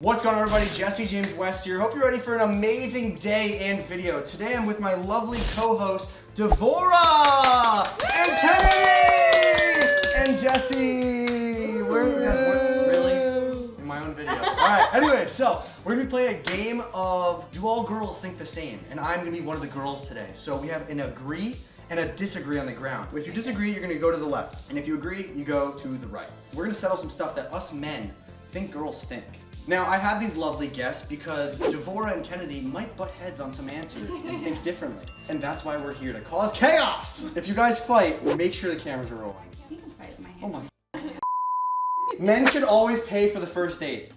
What's going on, everybody? Jesse James West here. Hope you're ready for an amazing day and video. Today I'm with my lovely co-host Devora and Kennedy and Jesse. We're really in my own video. All right. Anyway, so we're gonna be playing a game of Do All Girls Think the Same? And I'm gonna be one of the girls today. So we have an agree and a disagree on the ground. If you disagree, you're gonna go to the left, and if you agree, you go to the right. We're gonna settle some stuff that us men think girls think. Now, I have these lovely guests because Devora and Kennedy might butt heads on some answers and think differently. And that's why we're here, to cause chaos! If you guys fight, make sure the cameras are rolling. You can fight with my hand. Oh my. Men should always pay for the first date.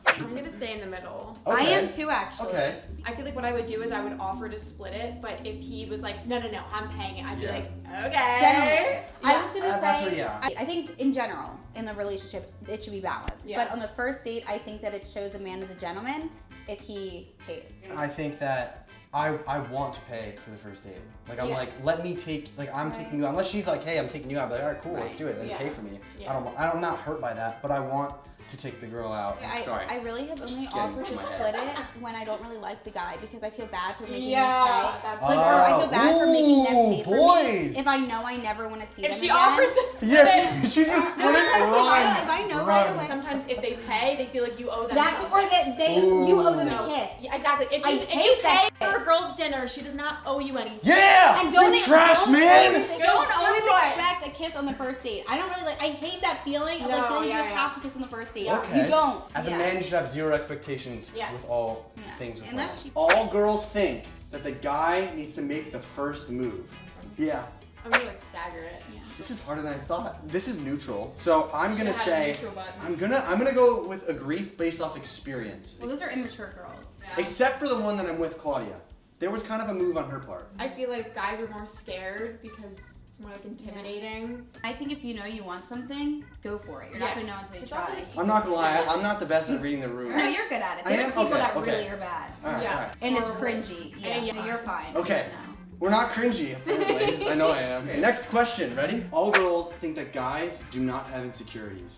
I'm gonna stay in the middle. Okay. I am too, actually. Okay. I feel like what I would do is I would offer to split it, but if he was like, no, I'm paying it, I'd be like, okay. Generally. I was gonna That's say, what- yeah. I think in general, in a relationship, it should be balanced. Yeah. But on the first date, I think that it shows a man as a gentleman if he pays. I think that I want to pay for the first date. Like, I'm Yeah. like, let me take, like, I'm taking you out. Unless she's like, hey, I'm taking you out. I'll be like, all right, cool, let's Right. do it. Then Yeah. pay for me. Yeah. I'm not hurt by that, but I want to take the girl out. Sorry. I really have only Just getting offered to to my head. split it when I don't really like the guy because I feel bad for making Yeah, them that's pay. Like, or I feel bad for making them pay for boys. me if I know I never want to see them If she again. offers to split Yeah, it, she's gonna split it. If I know right away. sometimes if they pay, they feel like you owe them That something. or that they you owe them a kiss. Yeah, exactly. If I you hate pay that. for a girl's dinner, she does not owe you anything. Yeah! And don't you trash man! Don't always Good boy. expect a kiss on the first date. I don't really like. I hate that feeling of No, like feeling yeah, you yeah. have to kiss on the first date. Okay. You don't. As a Yeah. man, you should have zero expectations Yes. with all Yeah. things with And women. that's cheap. All girls think that the guy needs to make the first move. Yeah. I'm gonna like stagger it. This is harder than I thought. This is neutral. So I'm gonna Should've had a say neutral button. I'm gonna go with agree based off experience. Well, those are immature girls. Yeah. Except for the one that I'm with, Claudia. There was kind of a move on her part. I feel like guys are more scared because it's more like intimidating. I think if you know you want something, go for it. You're not Yeah. gonna know until you It's try. also like- I'm not gonna lie, I'm not the best at reading the room. No, you're good at it. I There's am? people Okay, that okay. really are bad. Alright, Yeah. alright. And it's Horrible. cringy. Yeah. And No, yeah. you're fine. Okay. No. We're not cringy, apparently. I know I am. Okay, next question, ready? All girls think that guys do not have insecurities.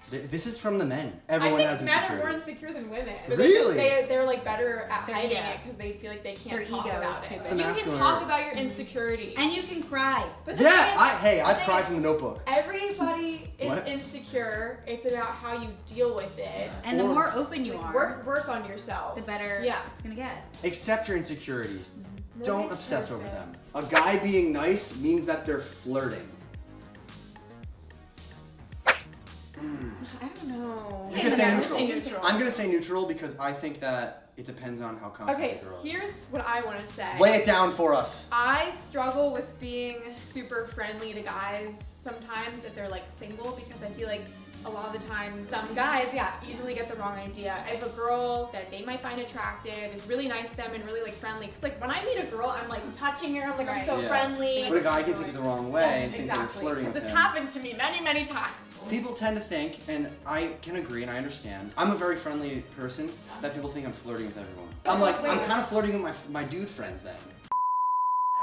This is from the men. Everyone has I think men are more insecurities. insecure than women. Really? They're like better at They're- hiding yeah. it because they feel like they can't Their talk ego is about too it. big. You can Masculine. talk about your insecurities. And you can cry. But the thing is- I've the cried thing from the Notebook. is, everybody is What? insecure. It's about how you deal with it. And the Or- more open you are, Work on yourself. the better Yeah. it's gonna get. Accept your insecurities. Don't Nobody's obsess over them. perfect. A guy being nice means that they're flirting. I don't know. You can say I'm neutral. gonna say neutral. I'm gonna say neutral because I think that it depends on how confident Okay, the girl is. here's what I want to say. Lay it down for us. I struggle with being super friendly to guys sometimes if they're like single because I feel like a lot of the time some guys, easily get the wrong idea. If a girl that they might find attractive is really nice to them and really like friendly, because like when I meet a girl, I'm like touching her, I'm like I'm so Yeah. friendly. But a guy can take it the wrong way and think they're exactly. flirting with Because him. it's happened to me many, many times. People tend to think, and I can agree and I understand, I'm a very friendly person, that people think I'm flirting with everyone. I'm like, I'm kind of flirting with my dude friends then.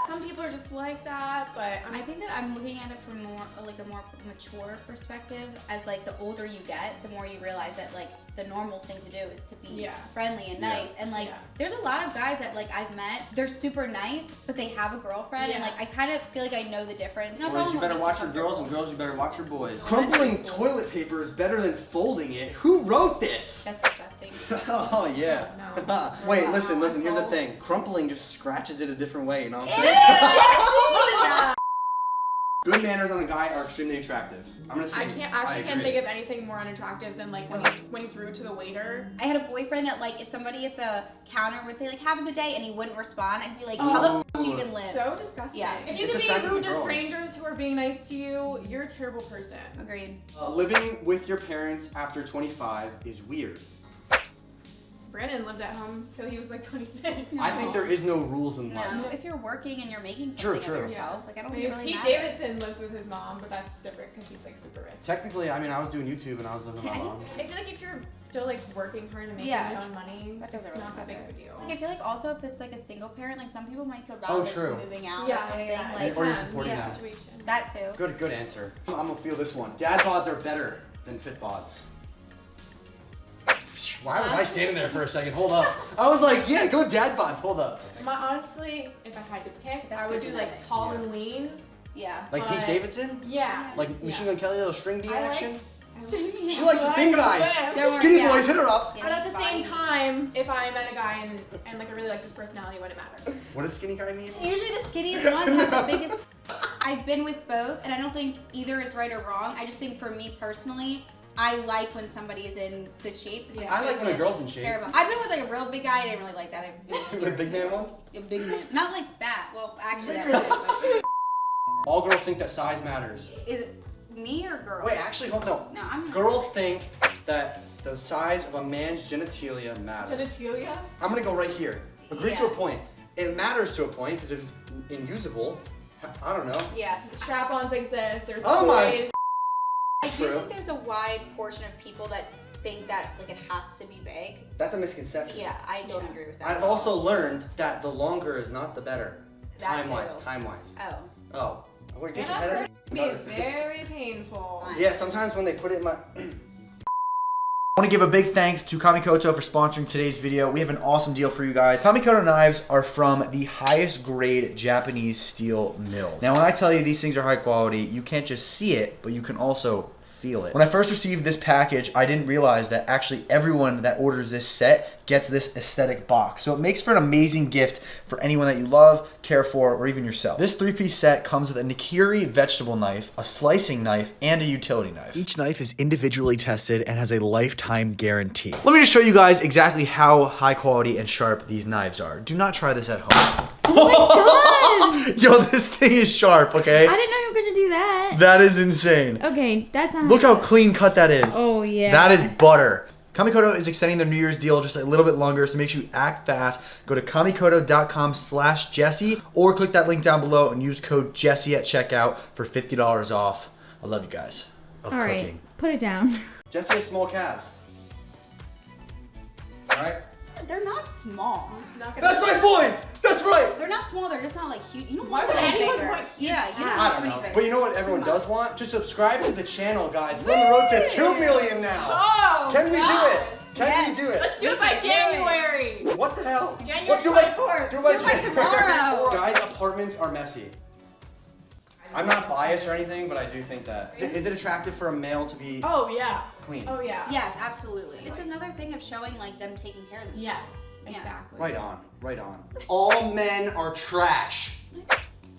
Some people are just like that, but I think that I'm looking at it from more like a more mature perspective. As like the older you get, the more you realize that like the normal thing to do is to be Yeah. friendly and Yeah. nice. And like Yeah. there's a lot of guys that like I've met, they're super nice, but they have a girlfriend, and Yeah. like I kind of feel like I know the difference. No, Boys, you better watch your girls, and girls, you better watch your boys. Crumpling toilet paper is better than folding it. Who wrote this? That's disgusting. Oh yeah. No. Wait, No. listen. Here's the Unfold. thing. Crumpling just scratches it a different way. You know what I'm saying? Good manners on a guy are extremely attractive. I'm gonna say. I can't agree. think of anything more unattractive than like when he's rude to the waiter. I had a boyfriend that like if somebody at the counter would say like have a good day and he wouldn't respond, I'd be like, how the f do you even live? So disgusting. Yeah. If you It's can attractive be rude to to girls. strangers who are being nice to you, you're a terrible person. Agreed. Living with your parents after 25 is weird. Brandon lived at home till he was like 26. I think there is no rules in life. No, if you're working and you're making True, something of true. yourself, like I don't I think it mean, really Pete matters. Davidson lives with his mom, but that's different because he's like super rich. Technically, I mean, I was doing YouTube and I was living with my mom. I feel like if you're still like working hard and making Yeah. your own money, That it's doesn't not that really big of a deal. Like I feel like also if it's like a single parent, like some people might feel bad Oh, like, true. moving out Yeah, or something. yeah, yeah. Like Or you're Depends. supporting Yeah. that. Situation. that too. Good answer. I'm gonna feel this one. Dad bods are better than fit bods. Why was I standing there for a second? Hold up. I was like, yeah, go dad bods. Hold up. Honestly, if I had to pick, That's I would good do like genetic. tall Yeah. and lean. Yeah. Like Pete But- Davidson? Yeah. Like Machine Gun Kelly, little string D I like- action? She She likes the thin guys. Don't worry, Skinny yeah. boys, hit her up. But at the same time, if I met a guy and like I really liked his personality, it wouldn't matter. What does skinny guy mean? Usually the skinniest ones have the biggest. I've been with both, and I don't think either is right or wrong. I just think for me personally, I like when somebody is in good shape. Yeah. I like when a girl's in shape. I've been with like a real big guy. I didn't really like that. The big man ones? A big man. Not like that. Well, actually, that is. All girls think that size matters. Is it me or girl? Wait, actually, hold no. No, I'm. Girls think that the size of a man's genitalia matters. Genitalia? I'm gonna go right here. Agree to Yeah. a point. It matters to a point because if it's unusable, I don't know. Yeah. Strap-ons exist. There's Oh my- toys. I do True. think there's a wide portion of people that think that like it has to be big. That's a misconception. Yeah, I don't Yeah. agree with that. I've at all. also learned that the longer is not the better. That Time-wise, too. time-wise. Oh. Oh. I want to get And your that head could be very painful. Fine. Yeah, sometimes when they put it in my... I want to give a big thanks to Kamikoto for sponsoring today's video. We have an awesome deal for you guys. Kamikoto knives are from the highest grade Japanese steel mills. Now when I tell you these things are high quality, you can't just see it, but you can also feel it. When I first received this package, I didn't realize that actually everyone that orders this set gets this aesthetic box. So it makes for an amazing gift for anyone that you love, care for, or even yourself. This 3-piece set comes with a Nikiri vegetable knife, a slicing knife, and a utility knife. Each knife is individually tested and has a lifetime guarantee. Let me just show you guys exactly how high quality and sharp these knives are. Do not try this at home. Oh my god! Yo, this thing is sharp, okay? I didn't know you were gonna do that. That is insane. Okay, that's not. Look how clean cut that is. Oh yeah. That is butter. Kamikoto is extending their New Year's deal just a little bit longer, so make sure you act fast. Go to kamikoto.com/Jesse or click that link down below and use code Jesse at checkout for $50 off. I love you guys. Of All right, cooking. put it down. Jesse has small calves. All right. They're not small. Not gonna That's right, boys. That's right. They're not small. They're just not like huge. You don't Why want would them any anyone bigger. want huge Yeah, you don't calves? I want don't them know. any bigger. But you know what everyone Too much. does want? Just subscribe to the channel, guys. We're on the road to 2 million now. Oh, Can we do God. it? Can Yes. we do it? Let's do it by can do it. January. What the hell? January What, do it by 24th. Do it by Do it by January. tomorrow. Guys, apartments are messy. I'm not biased or anything, but I do think that. Is it attractive for a male to be Oh yeah. clean? Oh yeah. Yes, absolutely. It's another thing of showing like them taking care of themselves. Yes. Yeah. Exactly. Right on, right on. All men are trash.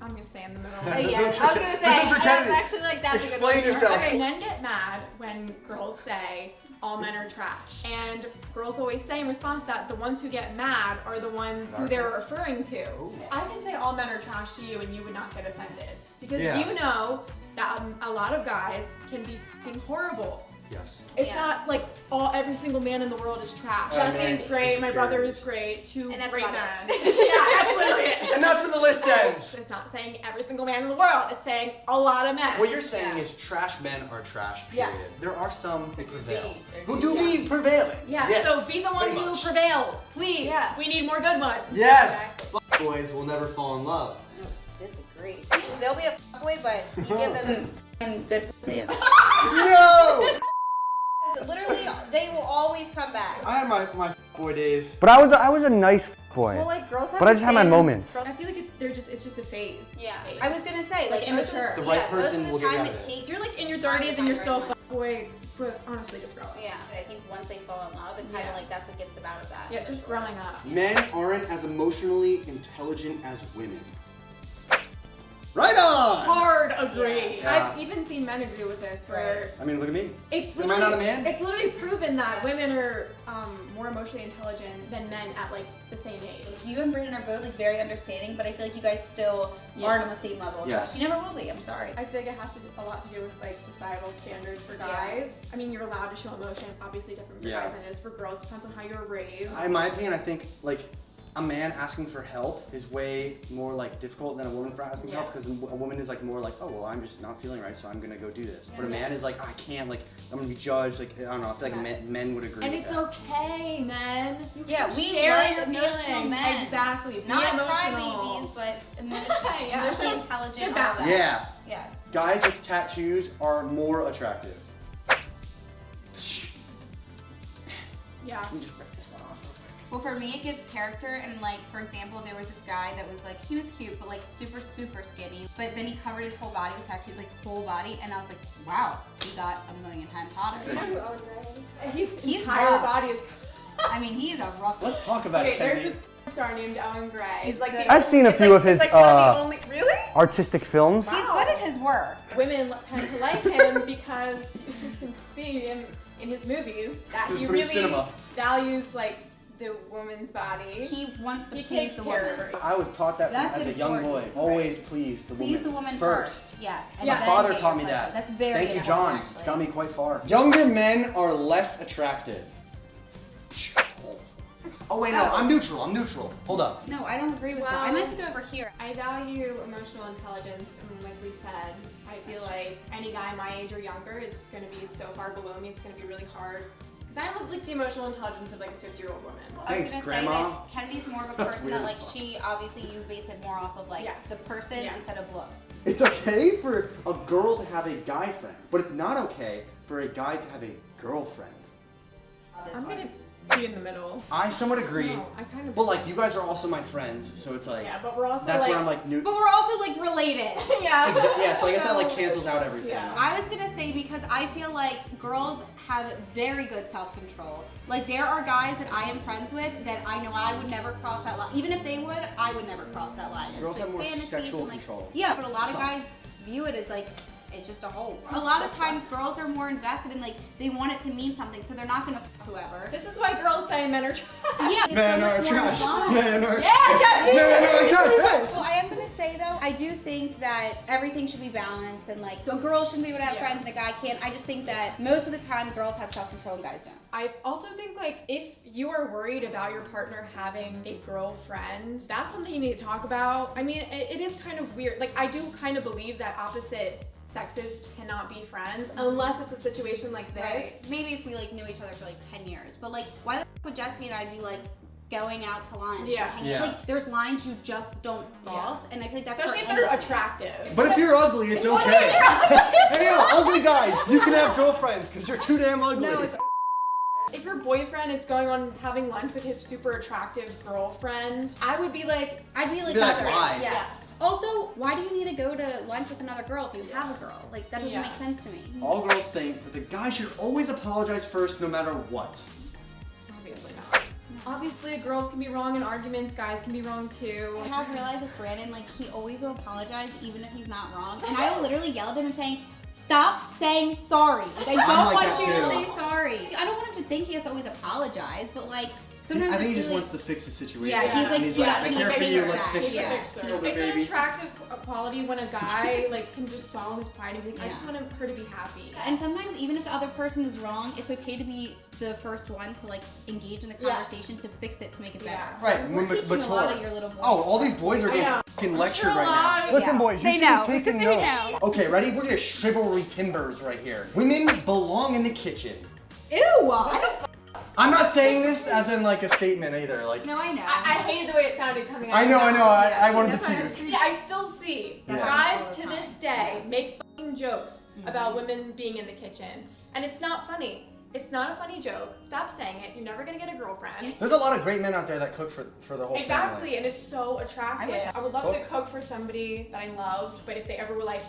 I'm gonna stay in the middle. Yeah, I was gonna say. Listen for I was Kennedy. actually like that's a good Explain one. yourself. Okay, men get mad when girls say all men are trash. And girls always say in response to that the ones who get mad are the ones who they're referring to. Ooh. I can say all men are trash to you and you would not get offended. Because Yeah. you know that a lot of guys can be f***ing horrible. Yes. It's Yeah. not like every single man in the world is trash. Oh, Jesse man, is great, my brother is insecurities. great, two And that's great about men. it. Yeah, that's literally it. And that's where the list ends. It's not saying every single man in the world, it's saying a lot of men. What you're saying Yeah. is trash men are trash, Yes. period. There are some who Who do prevail. be. Who do be prevailing. Yeah, Yes. so be the one pretty who much. prevails. Please. Yeah. We need more good ones. Yes. Fuck boys will never fall in love. Disagree. They'll be a fuckboy, but you give them a good pussy. No! Literally, they will always come back. I had my boy days. But I was a nice boy. Well, like girls have But I the just had my same- moments. I feel like it's just a phase. Yeah, Phase. I was gonna say Like most of immature. The right most person of the will get time you out of it it. takes. If you're like in your time to 30s and find you're the still right a boy, but honestly, just grow up. Yeah, but I think once they fall in love, it kind of Yeah. like that's what gets them out of that. Yeah, just growing up. Men aren't as emotionally intelligent as women. Right on! Hard agree. Yeah. I've even seen men agree with this. Where I mean, look at me. it's Am I literally not a man? it's literally proven that women are more emotionally intelligent than men at like the same age. You and Brayden are both like very understanding, but I feel like you guys still Yeah. aren't on the same level. Yes. You never will be. I'm sorry. I feel like it has a lot to do with like societal standards for guys. I mean, you're allowed to show emotion, obviously different for Yeah. guys than it is for girls. Depends on how you're raised. In my opinion, I think like a man asking for help is way more like difficult than a woman for asking Yeah. help because a woman is like more like, oh well, I'm just not feeling right, so I'm gonna go do this. But a Yeah. man is like, I can't, like I'm gonna be judged. Like I don't know. I feel like Yes. men would agree And with it's that. okay, men. You Yeah, can we share like your emotional feelings. men. Exactly. Be Not emotional. crybabies, but emotionally Yeah. intelligent, Good all balance. that. Yeah, Yeah. guys with tattoos are more attractive. Yeah. Let me just rip this one off. Well, for me, it gives character, and like, for example, there was this guy that was like, he was cute, but like super, super skinny. But then he covered his whole body with tattoos, like whole body, and I was like, wow, he got a million times hotter. You know who Owen Gray is? His He's entire rough. body is. I mean, he is a rough. Let's talk about Okay, it, there's Kennedy. this star named Owen Gray. He's like the- I've seen a it's few like- of his it's like one of the only, really? artistic films. He's good at his work. Women tend to like him because you can see him in his movies that he For really cinema. values like the woman's body. He wants to He please takes the care of woman. her. I was taught that That's as a young boy. important. Always please the woman. Please the woman first. Yes. And Yeah. then My father get taught your me pleasure. that. That's very Thank you, important, John. actually. It's got me quite far. Younger men are less attractive. Oh wait, no, Oh. I'm neutral. I'm neutral. Hold up. No, I don't agree with that. I Well- meant to go over here. I value emotional intelligence, and like we said, I feel like any guy my age or younger is going to be so far below me, it's going to be really hard. Because I have like the emotional intelligence of like a 50-year-old woman. I was Thanks, gonna Grandma. say that Kennedy's more of a person Weird that as like fuck. she obviously you base it more off of like Yes. the person Yeah. instead of looks. It's okay for a girl to have a guy friend, but it's not okay for a guy to have a girlfriend. This I'm one. going to be in the middle. I somewhat agree. No, I kind of. But like, you guys are also my friends, so it's like, Yeah, but we're also that's like. where I'm like, new. But we're also like related. yeah. Yeah, so I guess that like So- cancels out everything. Yeah. I was gonna say because I feel like girls have very good self-control. Like there are guys that I am friends with that I know I would never cross that line. Even if they would, I would never cross that line. It's Girls like have more fantasies sexual and, like- control. Yeah, but a lot of Some. guys view it as like it's just a hole. A lot of times girls are more invested in like they want it to mean something, so they're not gonna f whoever. This is why girls say men are trash. Yeah, it's Men so are much more trash. fun. Men are Yeah, trash. Jesse! Men are trash. Hey! Well, I am gonna say though, I do think that everything should be balanced and like a girl shouldn't be able to have Yeah. friends and a guy can't. I just think that most of the time girls have self-control and guys don't. I also think like if you are worried about your partner having a girlfriend, that's something you need to talk about. I mean, it is kind of weird. Like I do kind of believe that opposite sexes cannot be friends unless it's a situation like this. Maybe if we like knew each other for like 10 years. But like why the f would Jesse and I be like going out to lunch? Yeah. or hanging- Yeah. Like there's lines you just don't cross and I feel like that's Especially if for they're anything. attractive. But if you're ugly, it's okay. Hey, yo, ugly guys, you can have girlfriends because you're too damn ugly. No, it's If your boyfriend is going on having lunch with his super attractive girlfriend, I would be like, I'd be like, Be like, sorry. why? Yeah. Yeah. Also, why do you need to go to lunch with another girl if you have a girl? Like that doesn't Yeah. make sense to me. All girls think that the guy should always apologize first, no matter what. obviously not. Obviously, girls can be wrong in arguments, guys can be wrong too. I have realized with Brandon, like he always will apologize even if he's not wrong. And I will literally yell at him and saying, stop saying sorry. Like I don't I'm like want that you to too. say sorry. I don't want him to think he has to always apologize, but like sometimes I think he it's just really- wants to fix the situation. Yeah, he's like, and he's yeah, like, I he's care like, for you, fix let's that. fix Yeah. it. It's Over, an baby. attractive quality when a guy like can just swallow his pride and be like, I just Yeah. want her to be happy. And sometimes even if the other person is wrong, it's okay to be the first one to like engage in the Yes. conversation to fix it to make it better. Yeah. Right, We're but- teaching but a lot Tora- of your little boys. Oh, all these boys are I getting know. fucking lectured You're right now. allowed- Listen, yeah. boys, you They should be know. taking They notes. know. Okay, ready? We're gonna chivalry timbers right here. Women belong in the kitchen. Ew! I don't. I'm not saying this as in like a statement either. Like, No, I know. I hated the way it sounded coming out. I know, of I your know. mouth. I wanted That's to why I was puke. Yeah, I still see Yeah. guys All the to time. this day make fucking jokes Mhm. about women being in the kitchen, and it's not funny. It's not a funny joke. Stop saying it. You're never gonna get a girlfriend. There's a lot of great men out there that cook for the whole Exactly, family. and it's so attractive. I would love Cook. to cook for somebody that I loved, but if they ever were like,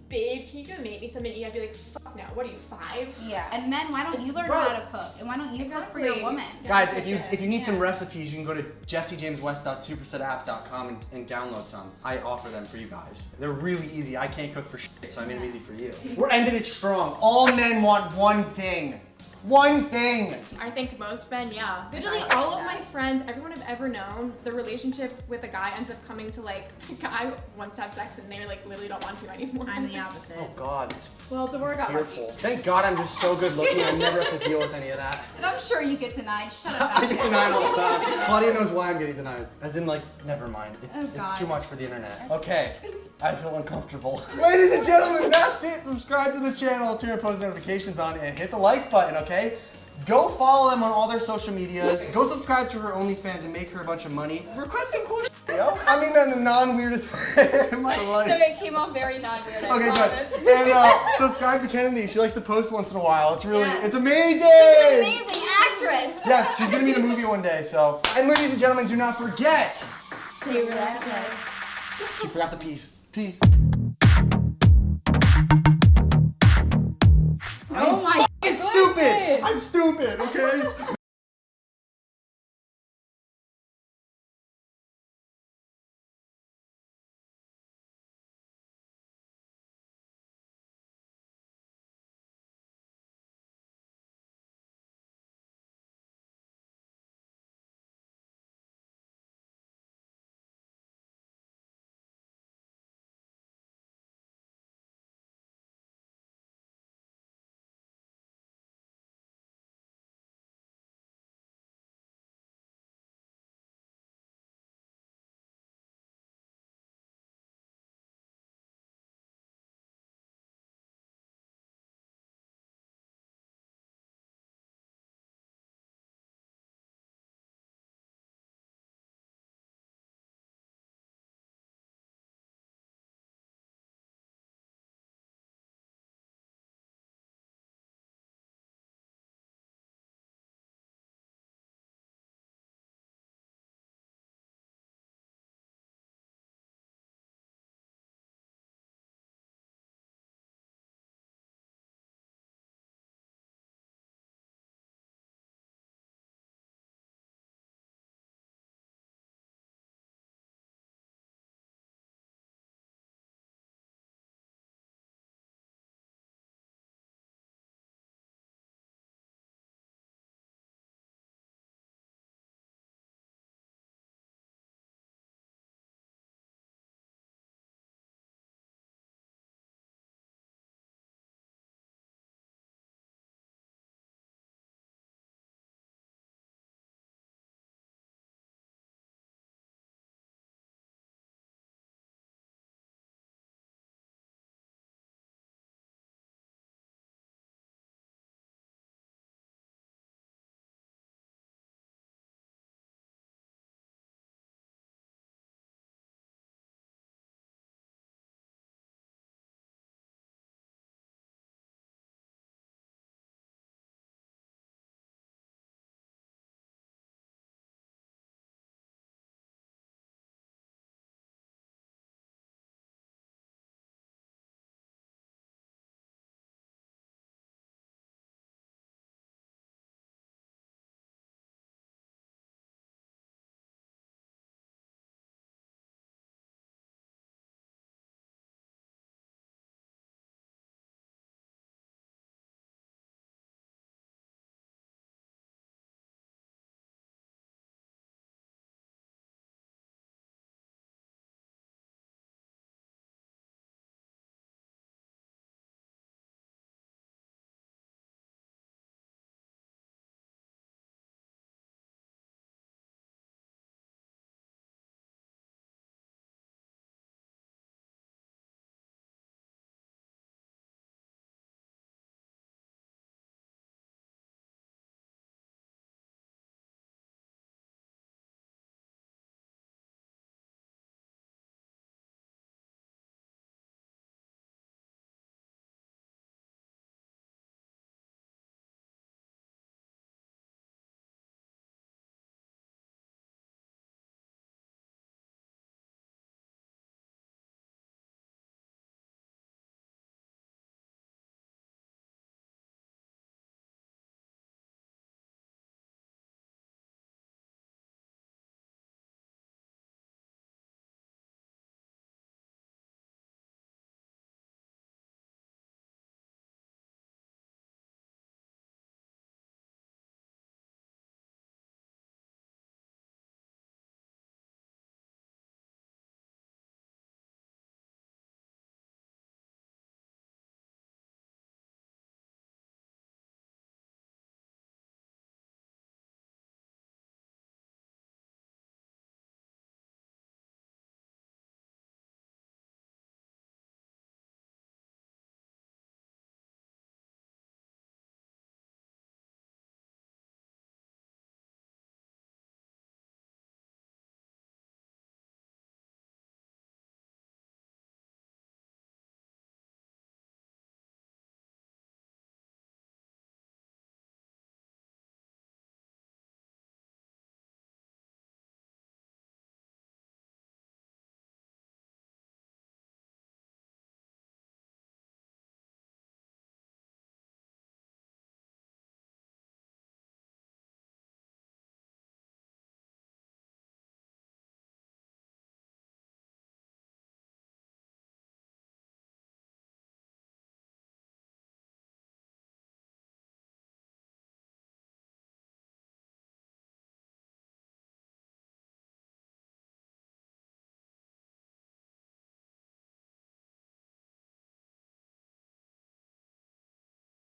babe, can you go make me something to eat? I'd be like, fuck no, what are you, 5? Yeah, and men, why don't you learn gross. how to cook? And why don't you cook for your Exactly. woman? Yeah. Guys, if you need some Yeah. recipes, you can go to jessejameswest.supersetapp.com and download some. I offer them for you guys. They're really easy. I can't cook for shit, so I made them easy for you. We're ending it strong. All men want one thing. One thing. I think most men, yeah. Literally guys all like of my that. friends, everyone I've ever known, the relationship with a guy ends up coming to like, a guy wants to have sex and they like literally don't want to anymore. I'm the opposite. Oh God, it's Well, Deborah got fearful. lucky. Thank God I'm just so good looking. I never have to deal with any of that. And I'm sure you get denied. Shut up. I get denied all the time. Claudia knows why I'm getting denied. As in, like, never mind. Oh, It's God. too much for the internet. Okay, I feel uncomfortable. Ladies and gentlemen, that's it. Subscribe to the channel, turn your post notifications on, and hit the like button, okay? Go follow them on all their social medias. Go subscribe to her OnlyFans and make her a bunch of money. Request some cool shit, yo. I mean that in the non-weirdest way in my life. No, it came off very non-weird. I Okay, promise. good. And subscribe to Kennedy. She likes to post once in a while. It's really, Yeah. it's amazing. She's an amazing actress. Yes, She's gonna be in a movie one day, so. And ladies and gentlemen, do not forget. Stay relaxed. She forgot the peace. Peace. Oh my It's stupid. I'm stupid, okay?